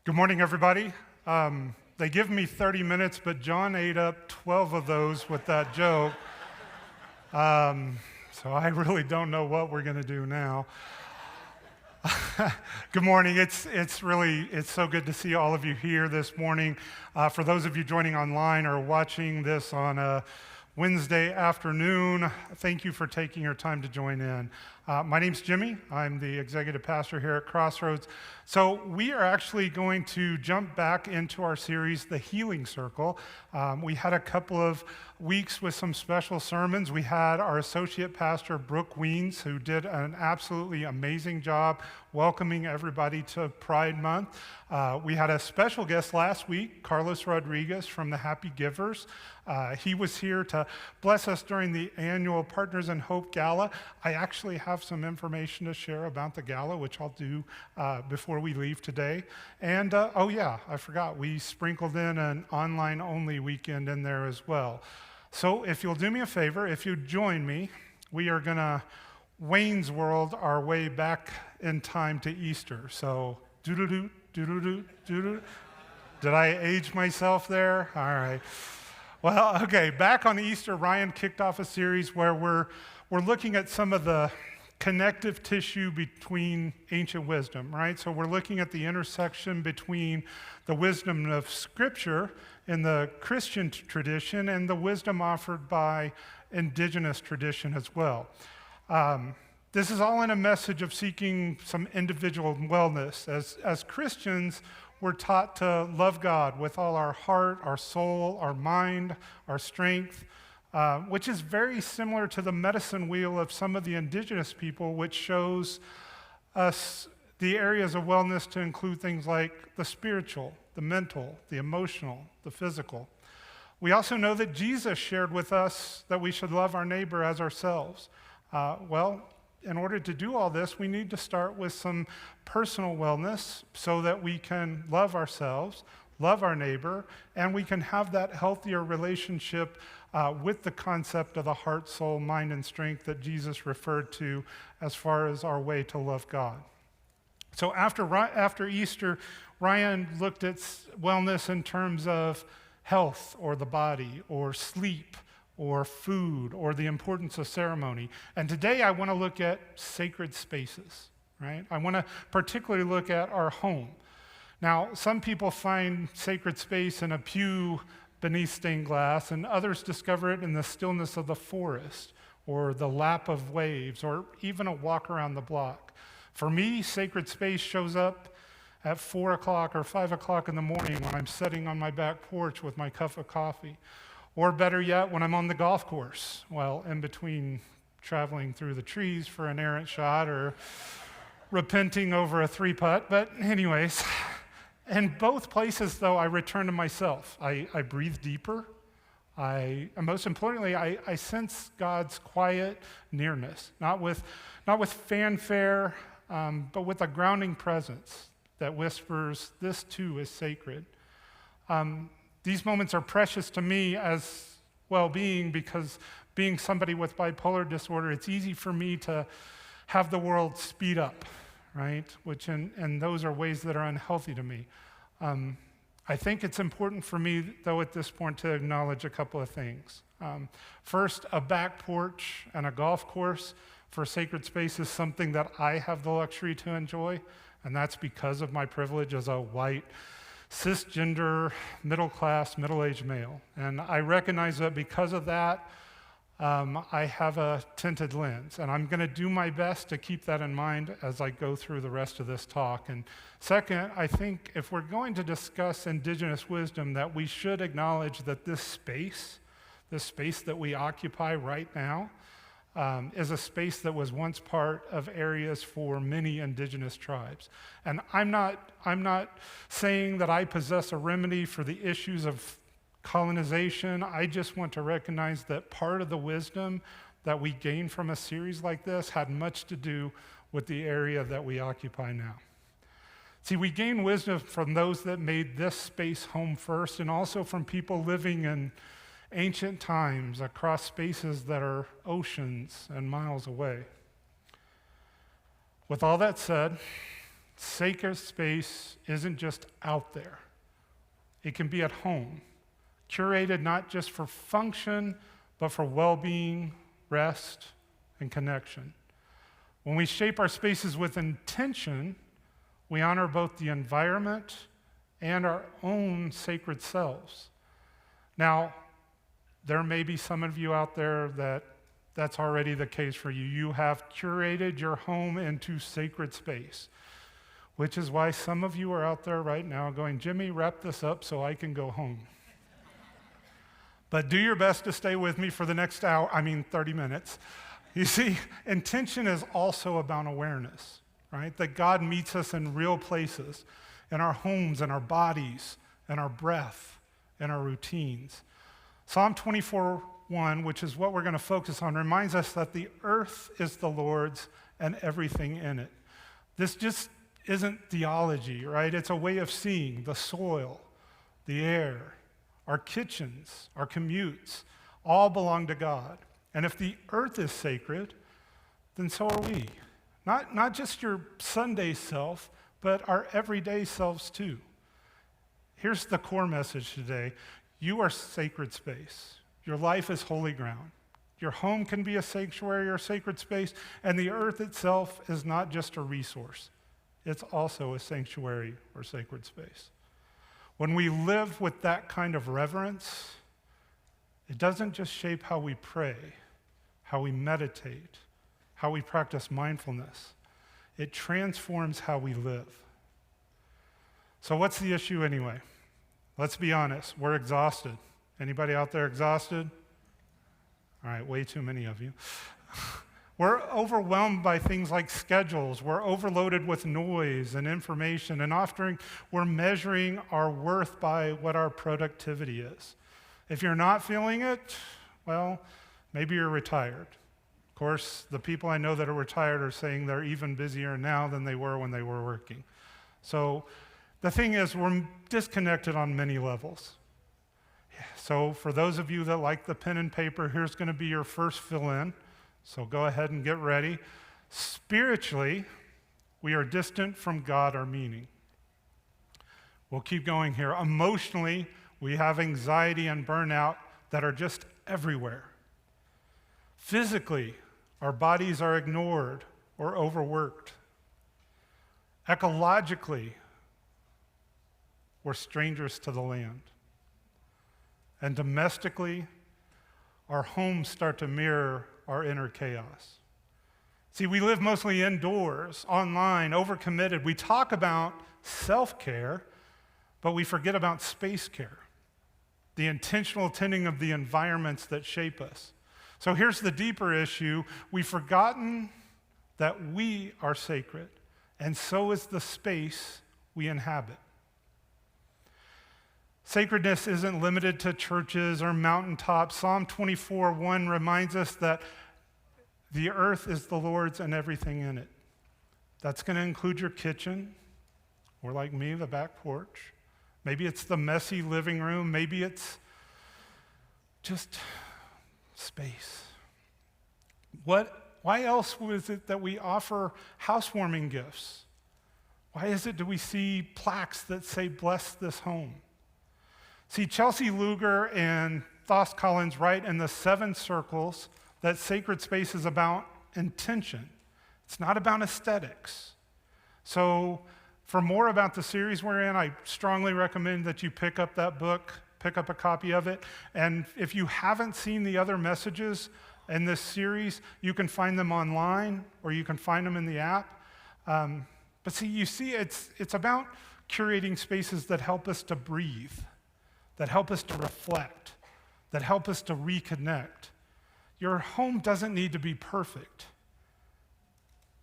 Good morning, everybody. They give me 30 minutes, but John ate up 12 of those with that joke. So I really don't know what we're going to do now. Good morning. It's so good to see all of you here this morning. For those of you joining online or watching this on a Wednesday afternoon, thank you for taking your time to join in. My name's Jimmy. I'm the executive pastor here at Crossroads. So we are actually going to jump back into our series, The Healing Circle. We had a couple of weeks with some special sermons. We had our associate pastor, Brooke Weens, who did an absolutely amazing job welcoming everybody to Pride Month. We had a special guest last week, Carlos Rodriguez from the Happy Givers. He was here to bless us during the annual Partners in Hope Gala. I actually have some information to share about the gala, which I'll do before we leave today. And I forgot, we sprinkled in an online-only weekend in there as well. So if you'll do me a favor, if you join me, we are going to Wayne's World our way back in time to Easter. So, doo-doo-doo, doo-doo-doo, doo-doo. Did I age myself there? All right. Well, okay, back on Easter, Ryan kicked off a series where we're looking at some of the connective tissue between ancient wisdom, right? So we're looking at the intersection between the wisdom of Scripture in the Christian tradition and the wisdom offered by Indigenous tradition as well. This is all in a message of seeking some individual wellness. As Christians, we're taught to love God with all our heart, our soul, our mind, our strength, which is very similar to the medicine wheel of some of the indigenous people, which shows us the areas of wellness to include things like the spiritual, the mental, the emotional, the physical. We also know that Jesus shared with us that we should love our neighbor as ourselves. In order to do all this, we need to start with some personal wellness so that we can love ourselves, love our neighbor, and we can have that healthier relationship with the concept of the heart, soul, mind, and strength that Jesus referred to as far as our way to love God. So after Easter, Ryan looked at wellness in terms of health or the body or sleep or food or the importance of ceremony. And today I want to look at sacred spaces, right? I want to particularly look at our home. Now, some people find sacred space in a pew beneath stained glass, and others discover it in the stillness of the forest or the lap of waves or even a walk around the block. For me, sacred space shows up at 4 o'clock or 5 o'clock in the morning when I'm sitting on my back porch with my cup of coffee. Or better yet, when I'm on the golf course, well, in between traveling through the trees for an errant shot or repenting over a 3-putt. But anyways, in both places, though, I return to myself. I breathe deeper. And most importantly, I sense God's quiet nearness, not with fanfare, but with a grounding presence that whispers, this too is sacred. These moments are precious to me as well-being because being somebody with bipolar disorder, it's easy for me to have the world speed up, right? And those are ways that are unhealthy to me. I think it's important for me, though, at this point to acknowledge a couple of things. First, a back porch and a golf course for sacred space is something that I have the luxury to enjoy, and that's because of my privilege as a white, cisgender, middle-class, middle-aged male. And I recognize that because of that, I have a tinted lens, and I'm going to do my best to keep that in mind as I go through the rest of this talk. And second, I think if we're going to discuss Indigenous wisdom, that we should acknowledge that this space that we occupy right now, is a space that was once part of areas for many indigenous tribes. And I'm not saying that I possess a remedy for the issues of colonization. I just want to recognize that part of the wisdom that we gain from a series like this had much to do with the area that we occupy now. See, we gain wisdom from those that made this space home first, and also from people living in ancient times across spaces that are oceans and miles away. With all that said, sacred space isn't just out there. It can be at home, curated not just for function, but for well-being, rest, and connection. When we shape our spaces with intention, we honor both the environment and our own sacred selves. Now, there may be some of you out there that's already the case for you. You have curated your home into sacred space, which is why some of you are out there right now going, Jimmy, wrap this up so I can go home. But do your best to stay with me for the next 30 minutes. You see, intention is also about awareness, right? That God meets us in real places, in our homes, in our bodies, in our breath, in our routines. Psalm 24:1, which is what we're going to focus on, reminds us that the earth is the Lord's and everything in it. This just isn't theology, right? It's a way of seeing the soil, the air, our kitchens, our commutes, all belong to God. And if the earth is sacred, then so are we. Not just your Sunday self, but our everyday selves too. Here's the core message today. You are sacred space. Your life is holy ground. Your home can be a sanctuary or sacred space, and the earth itself is not just a resource. It's also a sanctuary or sacred space. When we live with that kind of reverence, it doesn't just shape how we pray, how we meditate, how we practice mindfulness. It transforms how we live. So what's the issue anyway? Let's be honest, we're exhausted. Anybody out there exhausted? All right, way too many of you. We're overwhelmed by things like schedules. We're overloaded with noise and information, and often we're measuring our worth by what our productivity is. If you're not feeling it, well, maybe you're retired. Of course, the people I know that are retired are saying they're even busier now than they were when they were working. So the thing is, we're disconnected on many levels. So for those of you that like the pen and paper, here's going to be your first fill-in. So go ahead and get ready. Spiritually, we are distant from God or meaning. We'll keep going here. Emotionally, we have anxiety and burnout that are just everywhere. Physically, our bodies are ignored or overworked. Ecologically, we're strangers to the land. And domestically, our homes start to mirror our inner chaos. See, we live mostly indoors, online, overcommitted. We talk about self-care, but we forget about space care, the intentional tending of the environments that shape us. So here's the deeper issue. We've forgotten that we are sacred, and so is the space we inhabit. Sacredness isn't limited to churches or mountaintops. Psalm 24:1 reminds us that the earth is the Lord's and everything in it. That's going to include your kitchen, or like me, the back porch. Maybe it's the messy living room. Maybe it's just space. Why else was it that we offer housewarming gifts? Why is it do we see plaques that say, "Bless this home"? See, Chelsea Luger and Thos Collins write in the 7 circles that sacred space is about intention. It's not about aesthetics. So for more about the series we're in, I strongly recommend that you pick up that book, pick up a copy of it. And if you haven't seen the other messages in this series, you can find them online or you can find them in the app. But see, it's about curating spaces that help us to breathe, that help us to reflect, that help us to reconnect. Your home doesn't need to be perfect,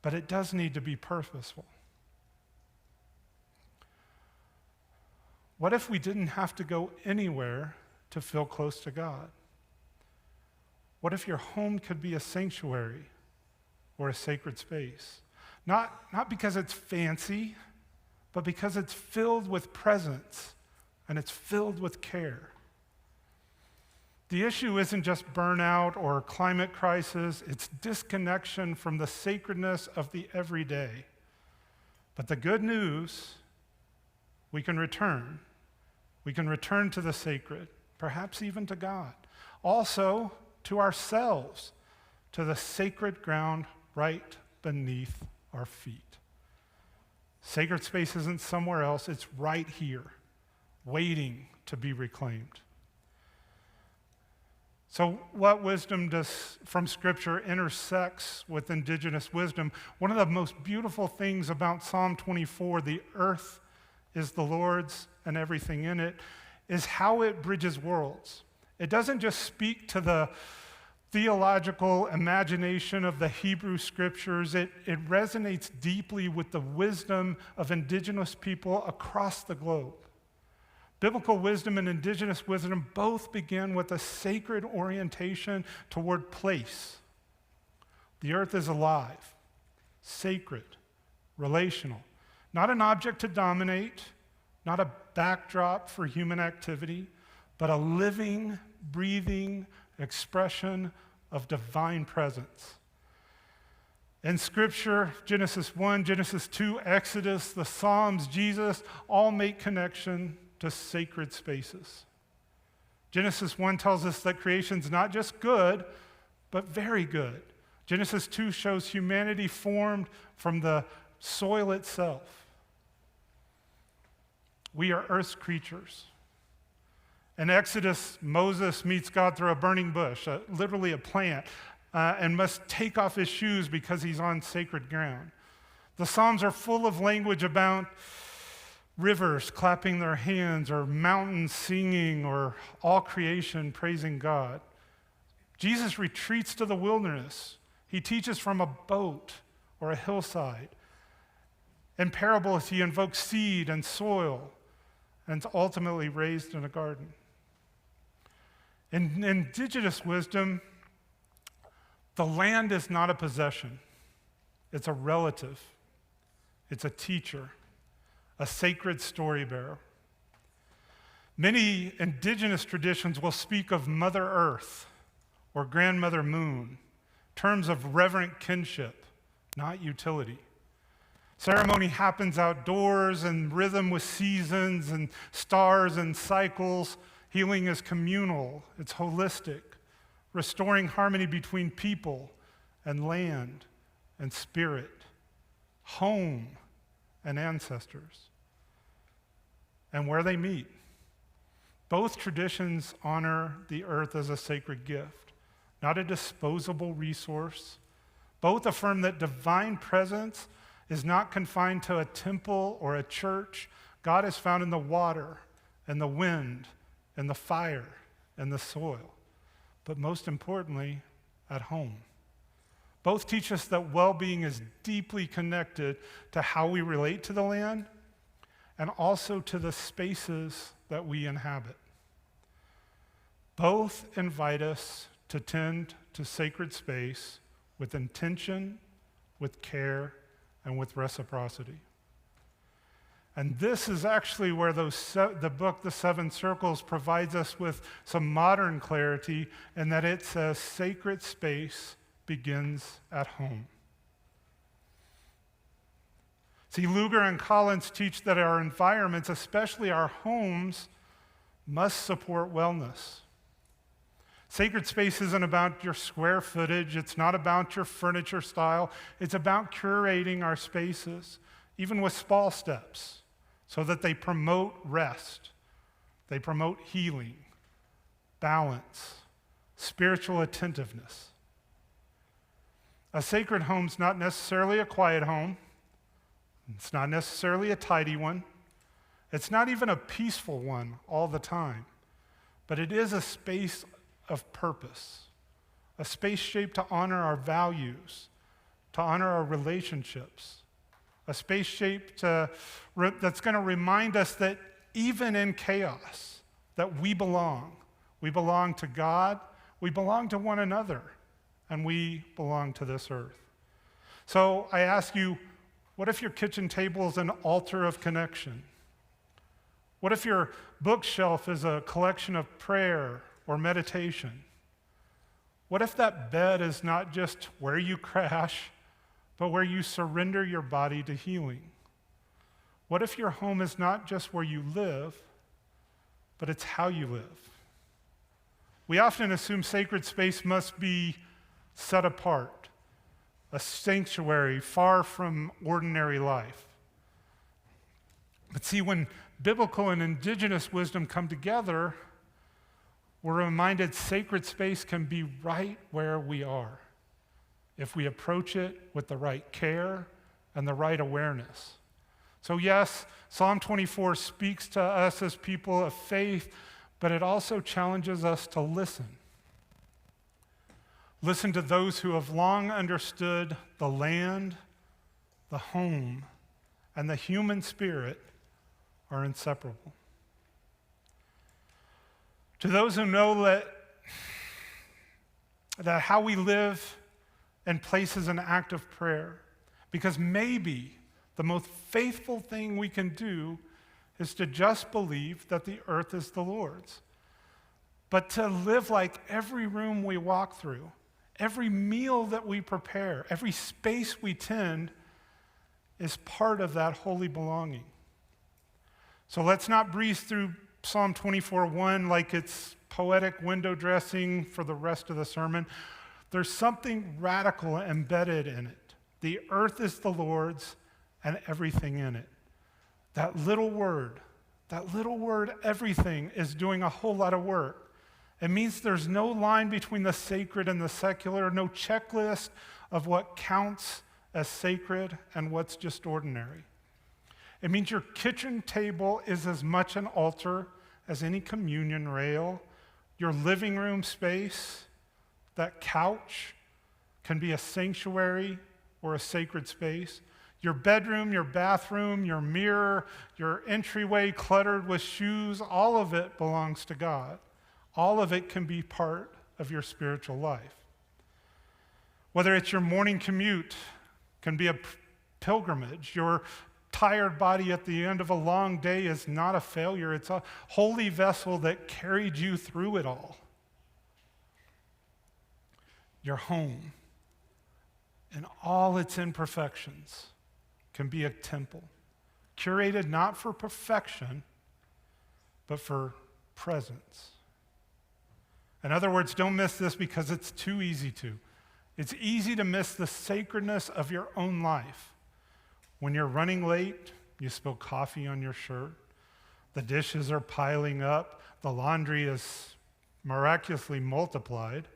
but it does need to be purposeful. What if we didn't have to go anywhere to feel close to God? What if your home could be a sanctuary or a sacred space? Not because it's fancy, but because it's filled with presence and it's filled with care. The issue isn't just burnout or climate crisis, it's disconnection from the sacredness of the everyday. But the good news, we can return. We can return to the sacred, perhaps even to God. Also to ourselves, to the sacred ground right beneath our feet. Sacred space isn't somewhere else, it's right here, waiting to be reclaimed. So what wisdom does from Scripture intersects with Indigenous wisdom? One of the most beautiful things about Psalm 24, the earth is the Lord's and everything in it, is how it bridges worlds. It doesn't just speak to the theological imagination of the Hebrew Scriptures. It resonates deeply with the wisdom of Indigenous people across the globe. Biblical wisdom and Indigenous wisdom both begin with a sacred orientation toward place. The earth is alive, sacred, relational, not an object to dominate, not a backdrop for human activity, but a living, breathing expression of divine presence. In Scripture, Genesis 1, Genesis 2, Exodus, the Psalms, Jesus, all make connection to sacred spaces. Genesis 1 tells us that creation's not just good, but very good. Genesis 2 shows humanity formed from the soil itself. We are earth's creatures. In Exodus, Moses meets God through a burning bush, literally a plant, and must take off his shoes because he's on sacred ground. The Psalms are full of language about rivers clapping their hands, or mountains singing, or all creation praising God. Jesus retreats to the wilderness. He teaches from a boat or a hillside. In parables, he invokes seed and soil, and is ultimately raised in a garden. In Indigenous wisdom, the land is not a possession. It's a relative. It's a teacher, a sacred story bearer. Many Indigenous traditions will speak of Mother Earth or Grandmother Moon, terms of reverent kinship, not utility. Ceremony happens outdoors in rhythm with seasons and stars and cycles. Healing is communal, it's holistic, restoring harmony between people and land and spirit, home and ancestors, and where they meet. Both traditions honor the earth as a sacred gift, not a disposable resource. Both affirm that divine presence is not confined to a temple or a church. God is found in the water and the wind and the fire and the soil, but most importantly, at home. Both teach us that well-being is deeply connected to how we relate to the land and also to the spaces that we inhabit. Both invite us to tend to sacred space with intention, with care, and with reciprocity. And this is actually where the book, The Seven Circles, provides us with some modern clarity, in that it says sacred space begins at home. See, Luger and Collins teach that our environments, especially our homes, must support wellness. Sacred space isn't about your square footage. It's not about your furniture style. It's about curating our spaces, even with small steps, so that they promote rest, they promote healing, balance, spiritual attentiveness. A sacred home's not necessarily a quiet home. It's not necessarily a tidy one. It's not even a peaceful one all the time. But it is a space of purpose, a space shaped to honor our values, to honor our relationships, a space shaped that's going to remind us that even in chaos, that we belong. We belong to God, we belong to one another, and we belong to this earth. So I ask you, what if your kitchen table is an altar of connection? What if your bookshelf is a collection of prayer or meditation? What if that bed is not just where you crash, but where you surrender your body to healing? What if your home is not just where you live, but it's how you live? We often assume sacred space must be set apart, a sanctuary far from ordinary life. But see, when biblical and indigenous wisdom come together, we're reminded sacred space can be right where we are if we approach it with the right care and the right awareness. So yes, Psalm 24 speaks to us as people of faith, but it also challenges us to listen. Listen to those who have long understood the land, the home, and the human spirit are inseparable. To those who know that how we live and place is an act of prayer, because maybe the most faithful thing we can do is to just believe that the earth is the Lord's. But to live like every room we walk through, every meal that we prepare, every space we tend is part of that holy belonging. So let's not breeze through Psalm 24:1 like it's poetic window dressing for the rest of the sermon. There's something radical embedded in it. The earth is the Lord's and everything in it. That little word, everything, is doing a whole lot of work. It means there's no line between the sacred and the secular, no checklist of what counts as sacred and what's just ordinary. It means your kitchen table is as much an altar as any communion rail. Your living room space, that couch, can be a sanctuary or a sacred space. Your bedroom, your bathroom, your mirror, your entryway cluttered with shoes, all of it belongs to God. All of it can be part of your spiritual life. Whether it's your morning commute, can be a pilgrimage. Your tired body at the end of a long day is not a failure. It's a holy vessel that carried you through it all. Your home, in all its imperfections, can be a temple, curated not for perfection, but for presence. In other words, don't miss this because it's too easy to. It's easy to miss the sacredness of your own life. When you're running late, you spill coffee on your shirt, the dishes are piling up, the laundry is miraculously multiplied.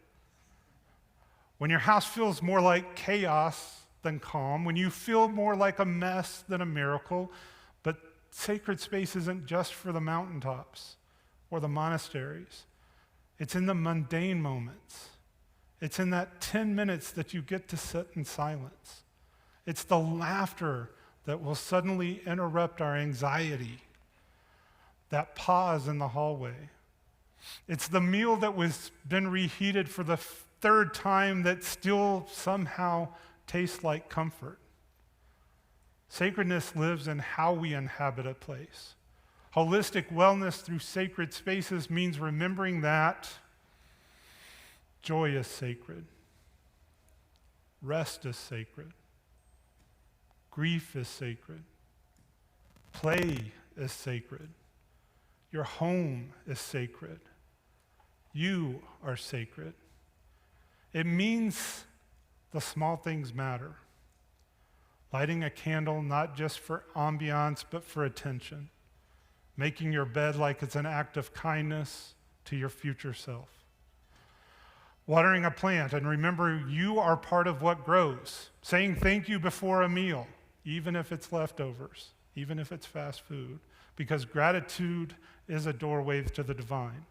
When your house feels more like chaos than calm, when you feel more like a mess than a miracle, but sacred space isn't just for the mountaintops or the monasteries. It's in the mundane moments. It's in that 10 minutes that you get to sit in silence. It's the laughter that will suddenly interrupt our anxiety, that pause in the hallway. It's the meal that was been reheated for the third time that still somehow tastes like comfort. Sacredness lives in how we inhabit a place. Holistic wellness through sacred spaces means remembering that joy is sacred, rest is sacred, grief is sacred, play is sacred, your home is sacred, you are sacred. It means the small things matter. Lighting a candle not just for ambiance, but for attention. Making your bed like it's an act of kindness to your future self. Watering a plant, and remember, you are part of what grows. Saying thank you before a meal, even if it's leftovers, even if it's fast food, because gratitude is a doorway to the divine.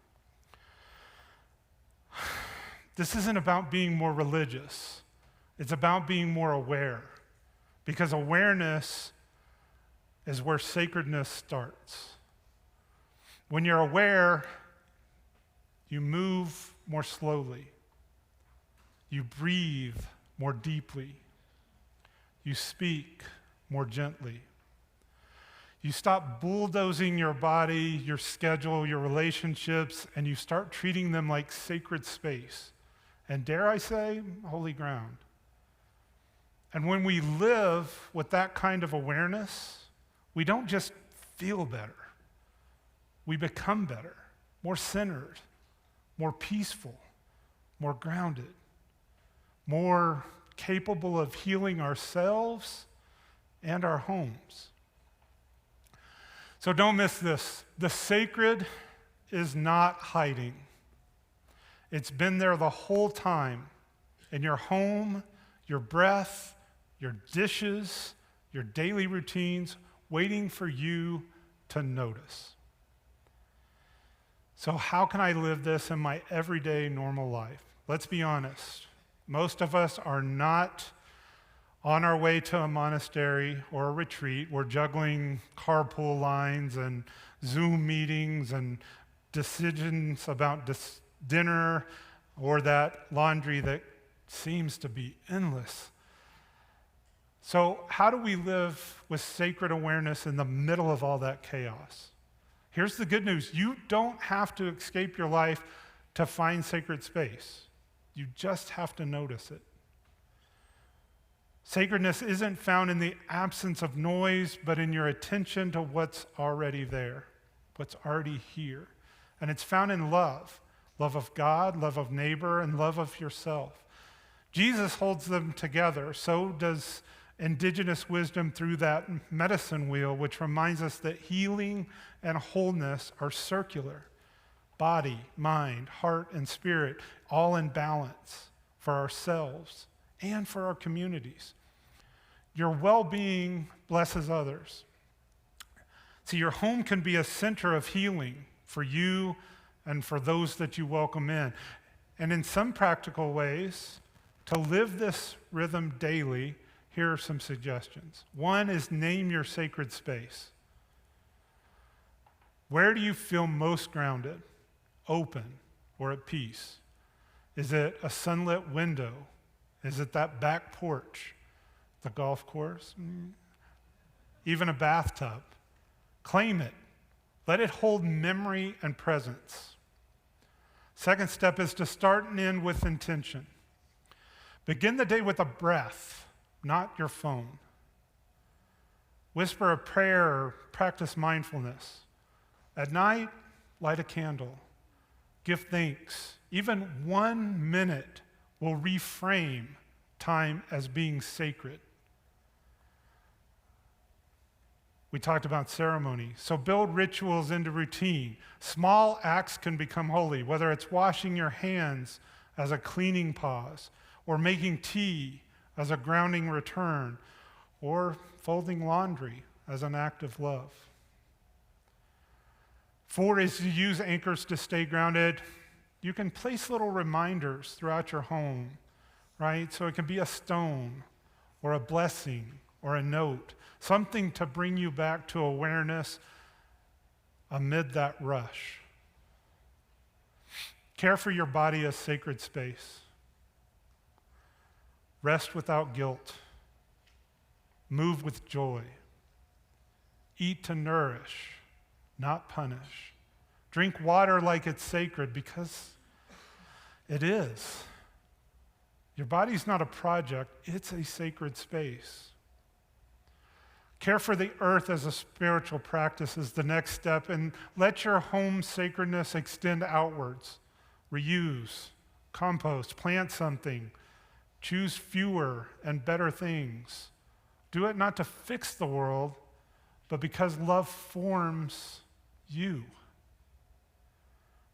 This isn't about being more religious. It's about being more aware, because awareness is where sacredness starts. When you're aware, you move more slowly. You breathe more deeply. You speak more gently. You stop bulldozing your body, your schedule, your relationships, and you start treating them like sacred space. And dare I say, holy ground. And when we live with that kind of awareness, we don't just feel better. We become better, more centered, more peaceful, more grounded, more capable of healing ourselves and our homes. So don't miss this. The sacred is not hiding. It's been there the whole time, in your home, your breath, your dishes, your daily routines, waiting for you to notice. So how can I live this in my everyday normal life? Let's be honest. Most of us are not on our way to a monastery or a retreat. We're juggling carpool lines and Zoom meetings and decisions about dinner or that laundry that seems to be endless. So how do we live with sacred awareness in the middle of all that chaos? Here's the good news. You don't have to escape your life to find sacred space. You just have to notice it. Sacredness isn't found in the absence of noise, but in your attention to what's already there, what's already here. And it's found in love. Love of God, love of neighbor, and love of yourself. Jesus holds them together. So does Indigenous wisdom through that medicine wheel, which reminds us that healing and wholeness are circular. Body, mind, heart, and spirit, all in balance for ourselves and for our communities. Your well-being blesses others. See, your home can be a center of healing for you and for those that you welcome in. And in some practical ways, to live this rhythm daily, here are some suggestions. One is name your sacred space. Where do you feel most grounded, open, or at peace? Is it a sunlit window? Is it that back porch? The golf course? Even a bathtub? Claim it. Let it hold memory and presence. Second step is to start and end with intention. Begin the day with a breath, not your phone. Whisper a prayer or practice mindfulness. At night, light a candle. Give thanks. Even 1 minute will reframe time as being sacred. We talked about ceremony. So build rituals into routine. Small acts can become holy, whether it's washing your hands as a cleaning pause, or making tea as a grounding return, or folding laundry as an act of love. 4 is to use anchors to stay grounded. You can place little reminders throughout your home, right? So it can be a stone or a blessing or a note, something to bring you back to awareness amid that rush. Care for your body as sacred space. Rest without guilt. Move with joy. Eat to nourish, not punish. Drink water like it's sacred, because it is. Your body's not a project, it's a sacred space. Care for the earth as a spiritual practice is the next step, and let your home sacredness extend outwards. Reuse, compost, plant something, choose fewer and better things. Do it not to fix the world, but because love forms you.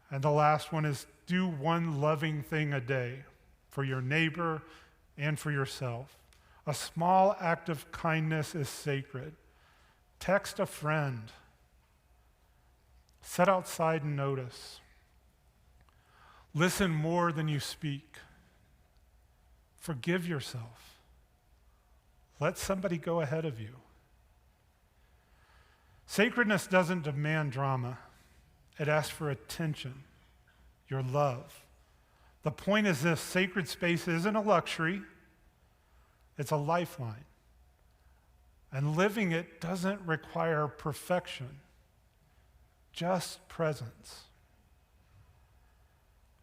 And the last one is do one loving thing a day for your neighbor and for yourself. A small act of kindness is sacred. Text a friend. Sit outside and notice. Listen more than you speak. Forgive yourself. Let somebody go ahead of you. Sacredness doesn't demand drama. It asks for attention, your love. The point is this: sacred space isn't a luxury. It's a lifeline. And living it doesn't require perfection, just presence.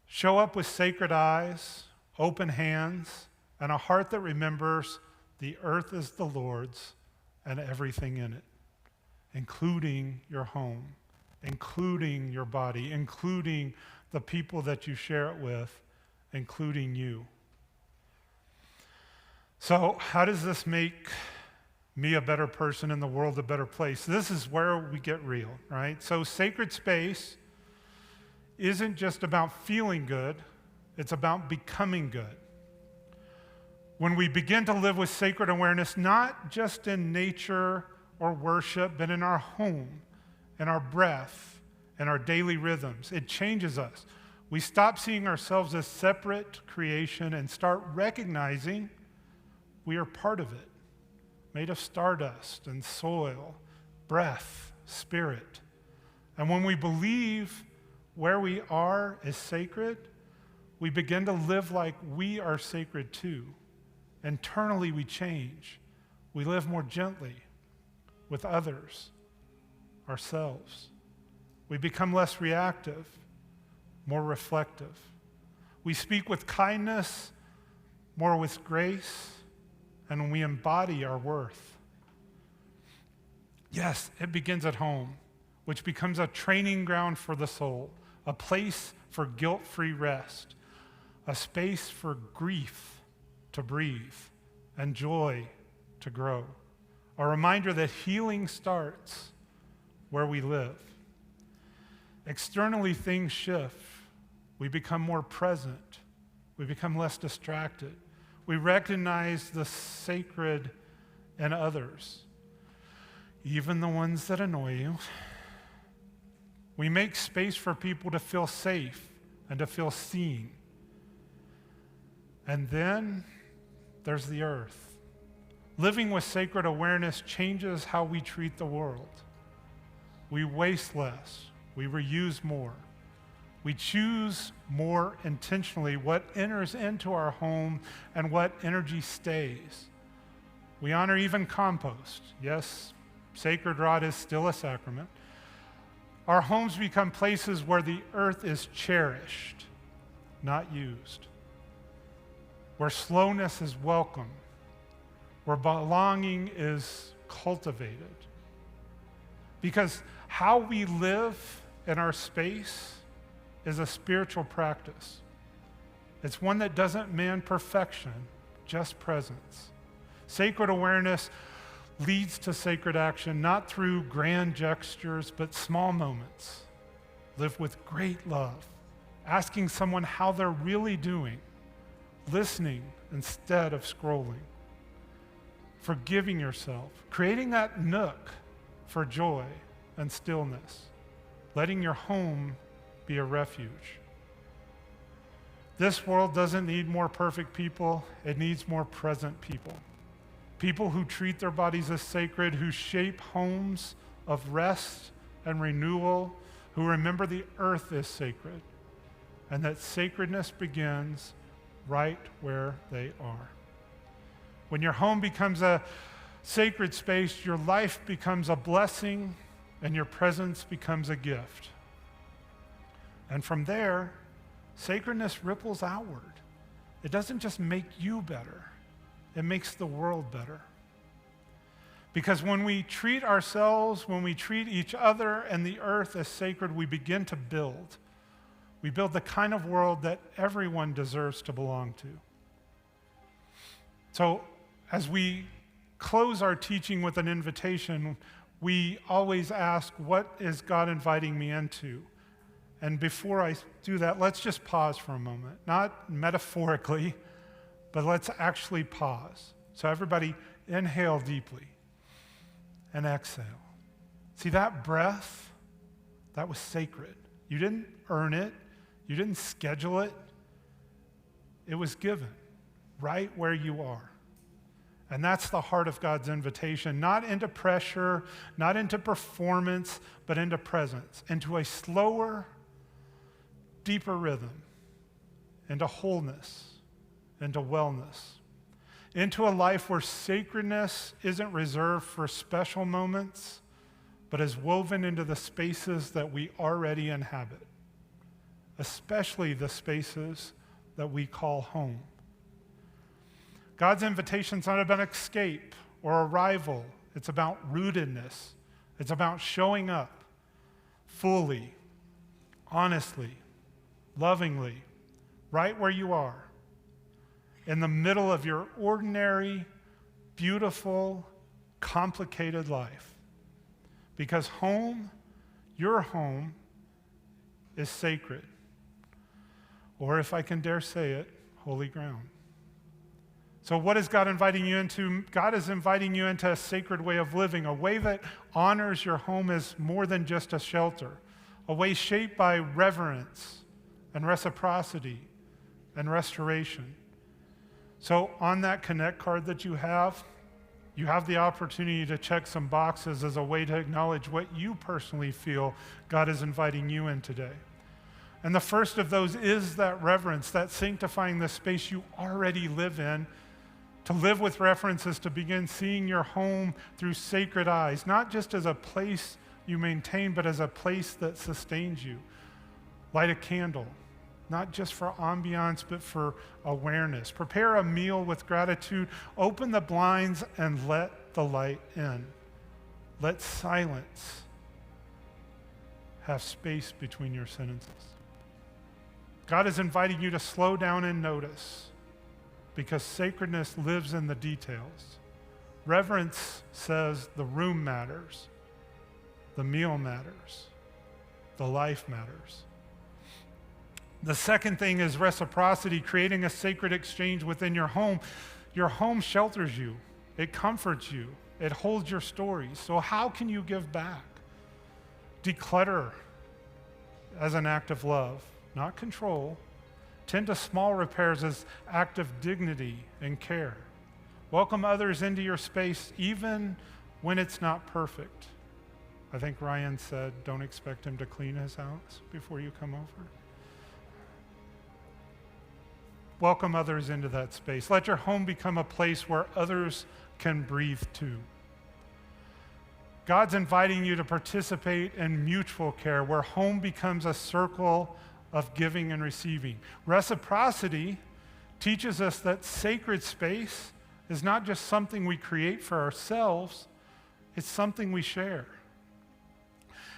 Show up with sacred eyes, open hands, and a heart that remembers the earth is the Lord's and everything in it. including your home, including your body, including the people that you share it with, including you. So how does this make me a better person and the world a better place? This is where we get real, right? So sacred space isn't just about feeling good, it's about becoming good. When we begin to live with sacred awareness, not just in nature or worship, but in our home, in our breath, and our daily rhythms, it changes us. We stop seeing ourselves as separate creation and start recognizing we are part of it, made of stardust and soil, breath, spirit. And when we believe where we are is sacred, we begin to live like we are sacred too. Internally, we change. We live more gently with others, ourselves. We become less reactive, more reflective. We speak with kindness, more with grace, and we embody our worth. Yes, it begins at home, which becomes a training ground for the soul, a place for guilt-free rest, a space for grief to breathe and joy to grow, a reminder that healing starts where we live. Externally, things shift. We become more present. We become less distracted. We recognize the sacred in others, even the ones that annoy you. We make space for people to feel safe and to feel seen. And then there's the earth. Living with sacred awareness changes how we treat the world. We waste less. We reuse more. We choose more intentionally what enters into our home and what energy stays. We honor even compost. Yes, sacred rot is still a sacrament. Our homes become places where the earth is cherished, not used, where slowness is welcome, where belonging is cultivated. Because how we live in our space is a spiritual practice. It's one that doesn't demand perfection, just presence. Sacred awareness leads to sacred action, not through grand gestures, but small moments. Live with great love, asking someone how they're really doing, listening instead of scrolling, forgiving yourself, creating that nook for joy and stillness, letting your home be a refuge. This world doesn't need more perfect people, it needs more present people. People who treat their bodies as sacred, who shape homes of rest and renewal, who remember the earth is sacred, and that sacredness begins right where they are. When your home becomes a sacred space, your life becomes a blessing and your presence becomes a gift. And from there, sacredness ripples outward. It doesn't just make you better, it makes the world better. Because when we treat ourselves, when we treat each other and the earth as sacred, we begin to build. We build the kind of world that everyone deserves to belong to. So as we close our teaching with an invitation, we always ask, what is God inviting me into? And before I do that, let's just pause for a moment. Not metaphorically, but let's actually pause. So everybody inhale deeply and exhale. See that breath? That was sacred. You didn't earn it. You didn't schedule it. It was given right where you are. And that's the heart of God's invitation, not into pressure, not into performance, but into presence, into a slower, deeper rhythm, into wholeness, into wellness, into a life where sacredness isn't reserved for special moments, but is woven into the spaces that we already inhabit, especially the spaces that we call home. God's invitation is not about escape or arrival. It's about rootedness, It's about showing up fully, honestly, lovingly, right where you are, in the middle of your ordinary, beautiful, complicated life. Because home, your home, is sacred. Or if I can dare say it, holy ground. So what is God inviting you into? God is inviting you into a sacred way of living, a way that honors your home as more than just a shelter, a way shaped by reverence and reciprocity and restoration. So on that Connect card that you have the opportunity to check some boxes as a way to acknowledge what you personally feel God is inviting you in today. And the first of those is that reverence, that sanctifying the space you already live in. To live with reverence is to begin seeing your home through sacred eyes, not just as a place you maintain, but as a place that sustains you. Light a candle, not just for ambiance, but for awareness. Prepare a meal with gratitude. Open the blinds and let the light in. Let silence have space between your sentences. God is inviting you to slow down and notice, because sacredness lives in the details. Reverence says the room matters, the meal matters, the life matters. The second thing is reciprocity, creating a sacred exchange within your home. Your home shelters you, it comforts you, it holds your stories. So how can you give back? Declutter as an act of love, not control. Tend to small repairs as act of dignity and care. Welcome others into your space even when it's not perfect. I think Ryan said, don't expect him to clean his house before you come over. Welcome others into that space. Let your home become a place where others can breathe too. God's inviting you to participate in mutual care, where home becomes a circle of giving and receiving. Reciprocity teaches us that sacred space is not just something we create for ourselves, it's something we share.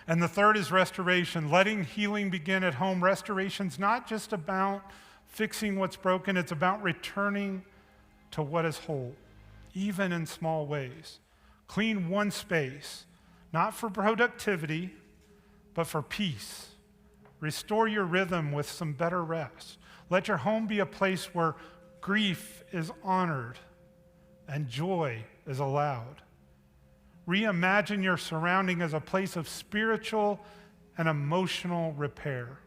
And the third is restoration, letting healing begin at home. Restoration's not just about fixing what's broken, it's about returning to what is whole, even in small ways. Clean one space, not for productivity, but for peace. Restore your rhythm with some better rest. Let your home be a place where grief is honored and joy is allowed. Reimagine your surrounding as a place of spiritual and emotional repair.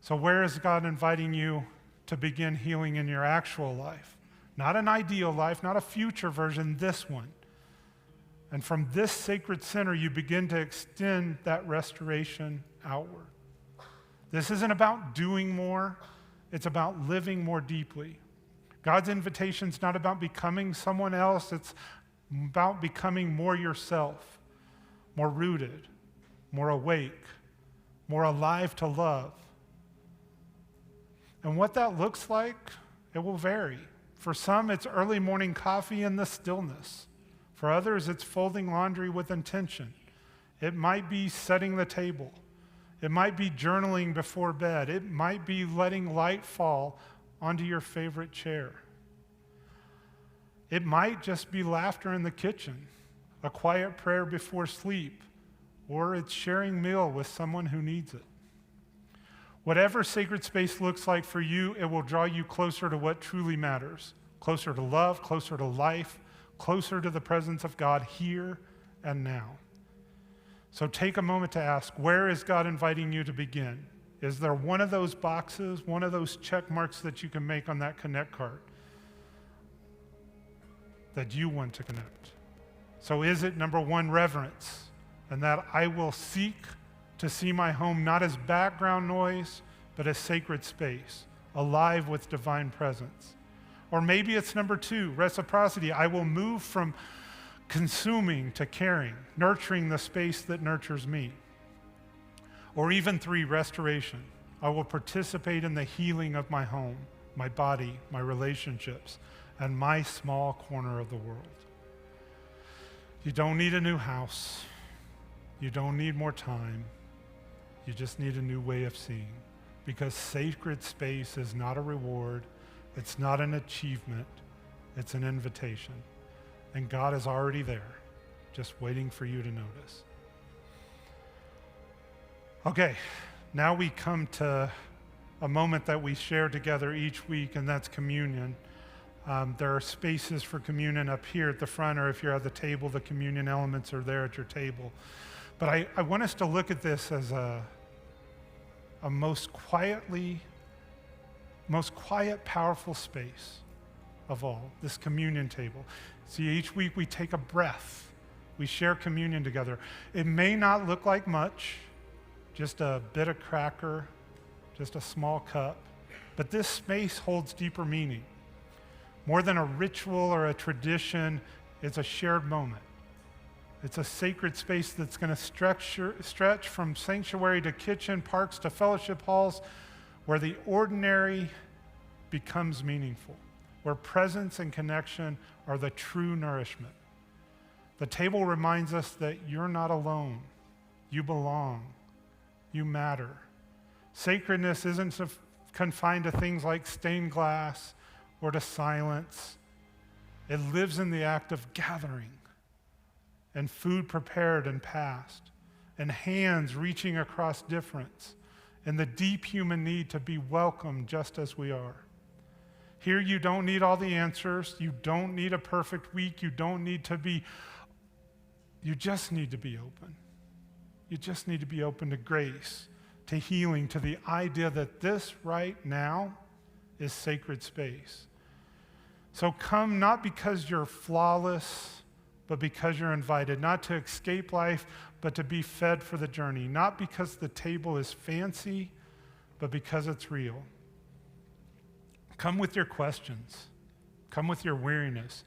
So where is God inviting you to begin healing in your actual life? Not an ideal life, not a future version, this one. And from this sacred center, you begin to extend that restoration outward. This isn't about doing more, it's about living more deeply. God's invitation is not about becoming someone else, it's about becoming more yourself, more rooted, more awake, more alive to love. And what that looks like, it will vary. For some, it's early morning coffee in the stillness. For others, it's folding laundry with intention. It might be setting the table. It might be journaling before bed. It might be letting light fall onto your favorite chair. It might just be laughter in the kitchen, a quiet prayer before sleep, or it's sharing meal with someone who needs it. Whatever sacred space looks like for you, it will draw you closer to what truly matters, closer to love, closer to life, closer to the presence of God here and now. So take a moment to ask, where is God inviting you to begin? Is there one of those boxes, one of those check marks that you can make on that Connect card that you want to connect? So is it, number one, reverence, and that I will seek to see my home not as background noise, but as sacred space, alive with divine presence? Or maybe it's number two, reciprocity. I will move from consuming to caring, nurturing the space that nurtures me. Or even three, restoration. I will participate in the healing of my home, my body, my relationships, and my small corner of the world. You don't need a new house. You don't need more time. You just need a new way of seeing. Because sacred space is not a reward. It's not an achievement. It's an invitation. And God is already there, just waiting for you to notice. Okay, now we come to a moment that we share together each week, and that's communion. There are spaces for communion up here at the front, or if you're at the table, the communion elements are there at your table. But I want us to look at this as a most quiet, powerful space of all, this communion table. See, each week we take a breath. We share communion together. It may not look like much, just a bit of cracker, just a small cup, but this space holds deeper meaning. More than a ritual or a tradition, it's a shared moment. It's a sacred space that's going to stretch from sanctuary to kitchen, parks to fellowship halls, where the ordinary becomes meaningful, where presence and connection are the true nourishment. The table reminds us that you're not alone. You belong. You matter. Sacredness isn't confined to things like stained glass or to silence. It lives in the act of gathering, and food prepared and passed, and hands reaching across difference, and the deep human need to be welcomed just as we are. Here you don't need all the answers. You don't need a perfect week. You just need to be open. You just need to be open to grace, to healing, to the idea that this right now is sacred space. So come not because you're flawless, but because you're invited, not to escape life, but to be fed for the journey, not because the table is fancy, but because it's real. Come with your questions. Come with your weariness.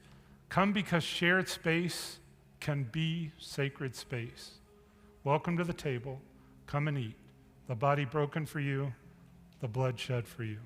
Come because shared space can be sacred space. Welcome to the table. Come and eat. The body broken for you, the blood shed for you.